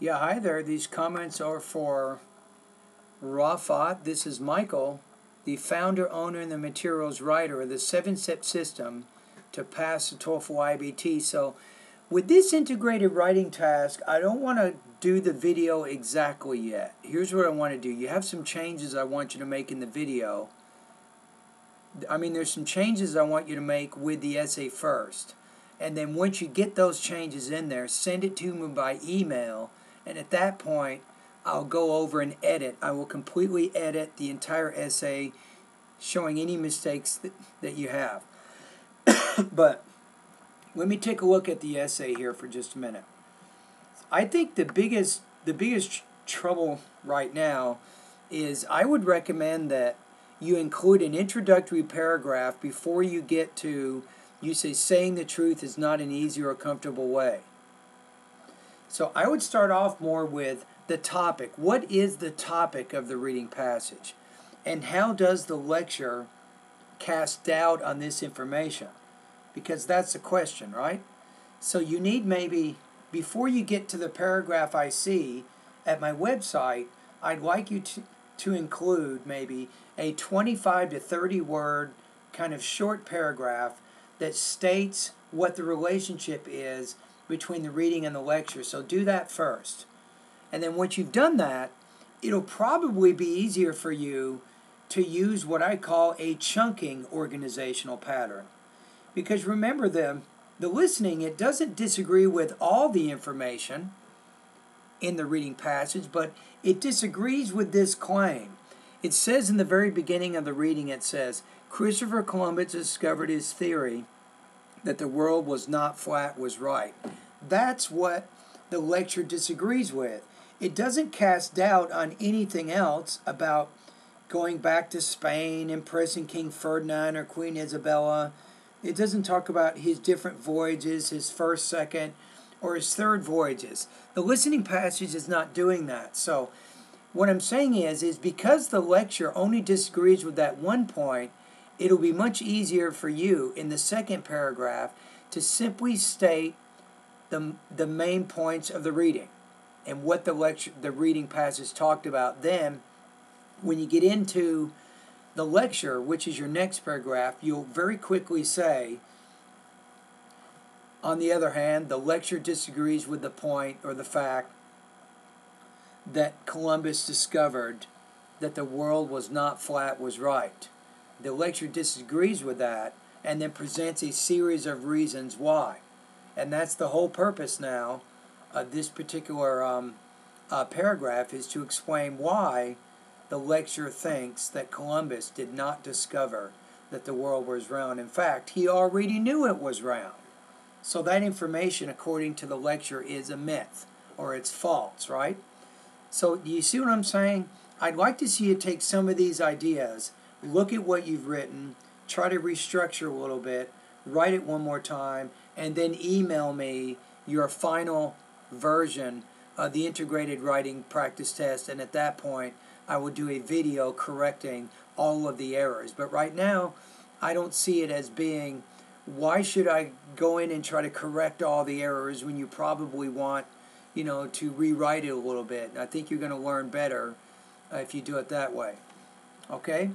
Yeah, hi there. These comments are for Rafat. This is Michael, the founder, owner, and the materials writer of the 7-step system to pass the TOEFL IBT. So with this integrated writing task, I don't want to do the video exactly yet. Here's what I want to do. You have some changes I want you to make in the video. There's some changes I want you to make with the essay first. And then once you get those changes in there, send it to me by email. And at that point, I'll go over and edit. I will completely edit the entire essay, showing any mistakes that you have. But let me take a look at the essay here for just a minute. I think the biggest trouble right now is I would recommend that you include an introductory paragraph before you get to, you say, saying the truth is not an easy or comfortable way. So I would start off more with the topic. What is the topic of the reading passage? And how does the lecture cast doubt on this information? Because that's the question, right? So you need maybe, before you get to the paragraph I see at my website, I'd like you to include maybe a 25 to 30 word kind of short paragraph that states what the relationship is between the reading and the lecture. So do that first. And then once you've done that, it'll probably be easier for you to use what I call a chunking organizational pattern. Because remember, the listening, it doesn't disagree with all the information in the reading passage, but it disagrees with this claim. It says in the very beginning of the reading, it says, Christopher Columbus discovered his theory that the world was not flat was right. That's what the lecture disagrees with. It doesn't cast doubt on anything else about going back to Spain, impressing King Ferdinand or Queen Isabella. It doesn't talk about his different voyages, his first, second, or his third voyages. The listening passage is not doing that. So what I'm saying is because the lecture only disagrees with that one point, it'll be much easier for you in the second paragraph to simply state the main points of the reading and what the reading passage talked about. Then when you get into the lecture, which is your next paragraph, you'll very quickly say, on the other hand, the lecture disagrees with the point or the fact that Columbus discovered that the world was not flat was right. The lecture disagrees with that and then presents a series of reasons why. And that's the whole purpose now of this particular paragraph, is to explain why the lecturer thinks that Columbus did not discover that the world was round. In fact, he already knew it was round. So that information, according to the lecturer, is a myth, or it's false, right? So do you see what I'm saying? I'd like to see you take some of these ideas, look at what you've written, try to restructure a little bit, write it one more time, and then email me your final version of the integrated writing practice test. And at that point, I will do a video correcting all of the errors. But right now, I don't see it as being, why should I go in and try to correct all the errors when you probably want, to rewrite it a little bit. And I think you're going to learn better if you do it that way. Okay?